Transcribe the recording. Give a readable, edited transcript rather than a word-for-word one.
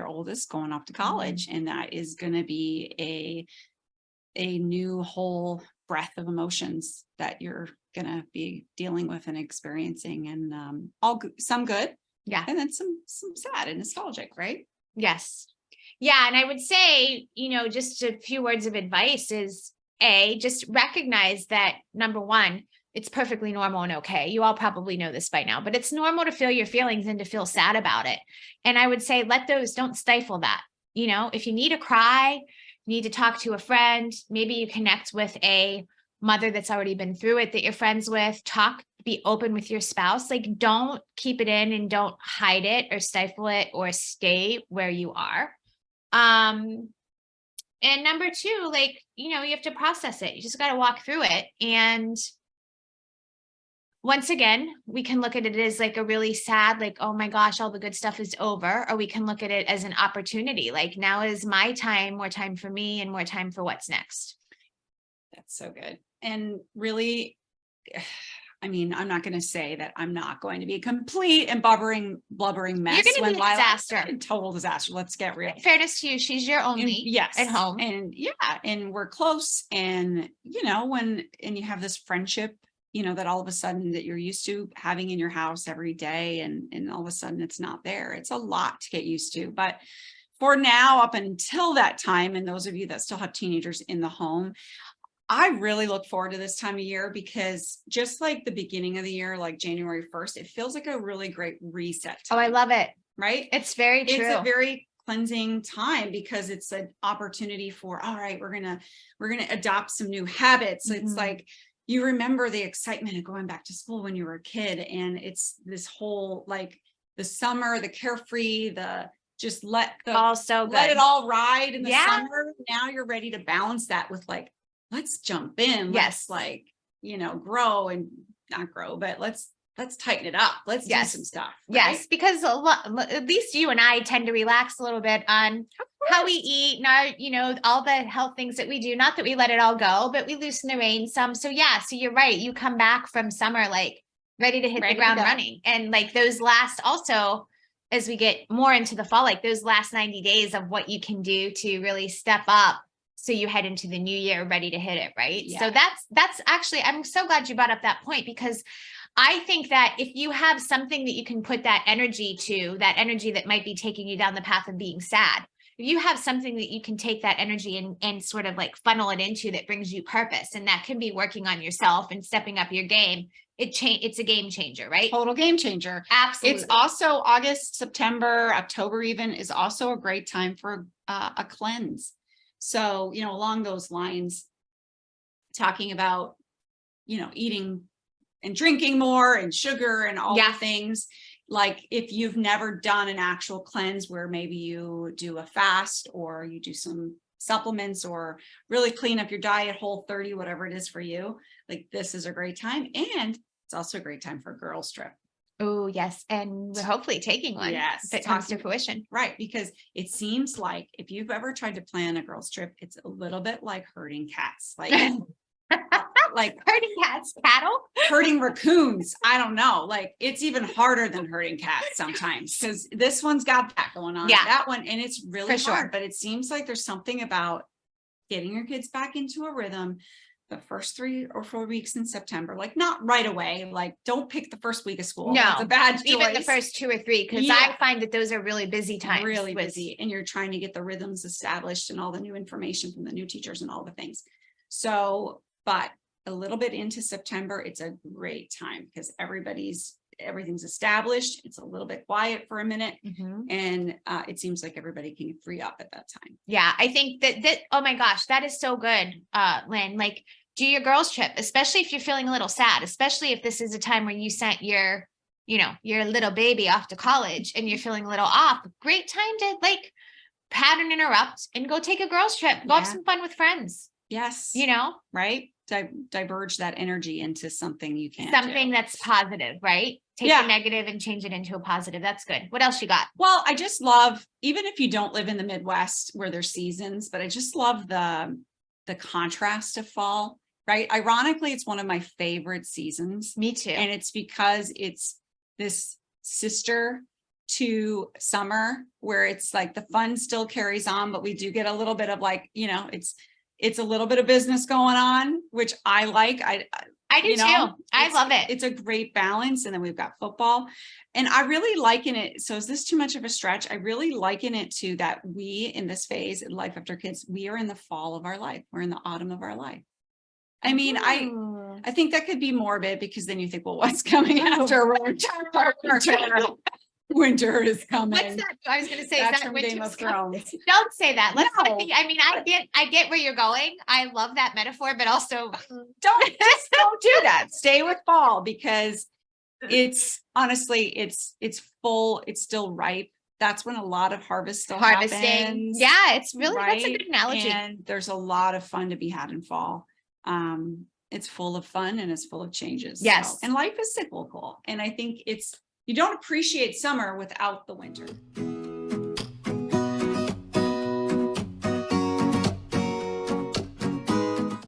oldest going off to college, and that is going to be a new whole breadth of emotions that you're going to be dealing with and experiencing, and some good, Yeah, and then some sad and nostalgic, right? yes. Yeah. And I would say, just a few words of advice is just recognize that, number one, it's perfectly normal and okay. You all probably know this by now, but it's normal to feel your feelings and to feel sad about it. And I would say, don't stifle that. If you need to cry, you need to talk to a friend, maybe you connect with a mother that's already been through it that you're friends with, be open with your spouse. Like, don't keep it in and don't hide it or stifle it or stay where you are. And number two, you have to process it. You just got to walk through it. And once again, we can look at it as like a really sad, oh my gosh, all the good stuff is over. Or we can look at it as an opportunity. Like, now is my time, more time for me and more time for what's next. That's so good. And really, I mean, I'm not going to say that I'm not going to be a complete and blubbering mess. You're going to be a disaster. Total disaster. Let's get real. In fairness to you, she's your only yes, at home. And and we're close. And, when you have this friendship, that all of a sudden that you're used to having in your house every day, and all of a sudden it's not there. It's a lot to get used to. But for now, up until that time, and those of you that still have teenagers in the home, I really look forward to this time of year, because just like the beginning of the year, like January 1st, it feels like a really great reset time. Oh, I love it. Right? It's very true. It's a very cleansing time, because it's an opportunity for, all right, we're going to adopt some new habits. Mm-hmm. It's like, you remember the excitement of going back to school when you were a kid. And it's this whole, like, the summer, the carefree, just let it all ride in the summer. Now you're ready to balance that with let's jump in. Yes. Let's grow, and not grow, but let's tighten it up. Let's do some stuff. Right? Yes. Because at least you and I tend to relax a little bit on how we eat and all the health things that we do. Not that we let it all go, but we loosen the reins some. So so you're right. You come back from summer, ready to hit the ground running. And those last, also, as we get more into the fall, those last 90 days of what you can do to really step up, so you head into the new year ready to hit it, right? Yeah. So that's actually, I'm so glad you brought up that point, because I think that if you have something that you can put that energy to, that energy that might be taking you down the path of being sad, if you have something that you can take that energy and sort of funnel it into that brings you purpose, and that can be working on yourself and stepping up your game, it's a game changer, right? Total game changer. Absolutely. It's also August, September, October even is also a great time for a cleanse. So, along those lines, talking about, eating and drinking more and sugar and all the things, if you've never done an actual cleanse where maybe you do a fast or you do some supplements or really clean up your diet, Whole30, whatever it is for you, this is a great time. And it's also a great time for a girls trip. Oh, yes. And we're hopefully taking one. Yes. If it comes to fruition. Right. Because it seems like if you've ever tried to plan a girls trip, it's a little bit like herding cats, herding cats, cattle, herding raccoons. I don't know. It's even harder than herding cats sometimes, because this one's got that going on. Yeah. That one. And it's really hard, sure. But it seems like there's something about getting your kids back into a rhythm the first 3 or 4 weeks in September, not right away. Don't pick the first week of school. No, it's a bad choice. Even the first 2 or 3, because I find that those are really busy times. Really busy. And you're trying to get the rhythms established and all the new information from the new teachers and all the things. So, but a little bit into September, it's a great time, because everything's established. It's a little bit quiet for a minute. Mm-hmm. And it seems like everybody can free up at that time. Yeah, I think that oh my gosh, that is so good, Lynn. Do your girls trip, especially if you're feeling a little sad, especially if this is a time where you sent your little baby off to college and you're feeling a little off. Great time to pattern interrupt and go take a girls trip. Go have some fun with friends. Yes. Right. Diverge that energy into something you can that's positive, right? Take the negative and change it into a positive. That's good. What else you got? Well, I just love, even if you don't live in the Midwest where there's seasons, but I just love the contrast of fall, right? Ironically, it's one of my favorite seasons. Me too. And it's because it's this sister to summer where it's like the fun still carries on, but we do get a little bit of like, you know, it's a little bit of business going on, which I like. I do you know, too. I love it. It's a great balance. And then we've got football, and I really liken it. So is this too much of a stretch? I really liken it to that we in this phase in life after kids, we are in the fall of our life. We're in the autumn of our life. I mean, Ooh. I think that could be morbid because then you think, well, what's coming after winter? Winter is coming. What's that? I was going to say, That's is that from winter's Game of coming? Thrones. Don't say that. Let's No. not be, I mean, I get where you're going. I love that metaphor, but also Don't do that. Stay with fall because it's honestly, it's full. It's still ripe. That's when a lot of harvest still harvesting. happens. Yeah, it's really, that's a right? good analogy. And there's a lot of fun to be had in fall. It's full of fun and it's full of changes. Yes. And life is cyclical. And I think you don't appreciate summer without the winter.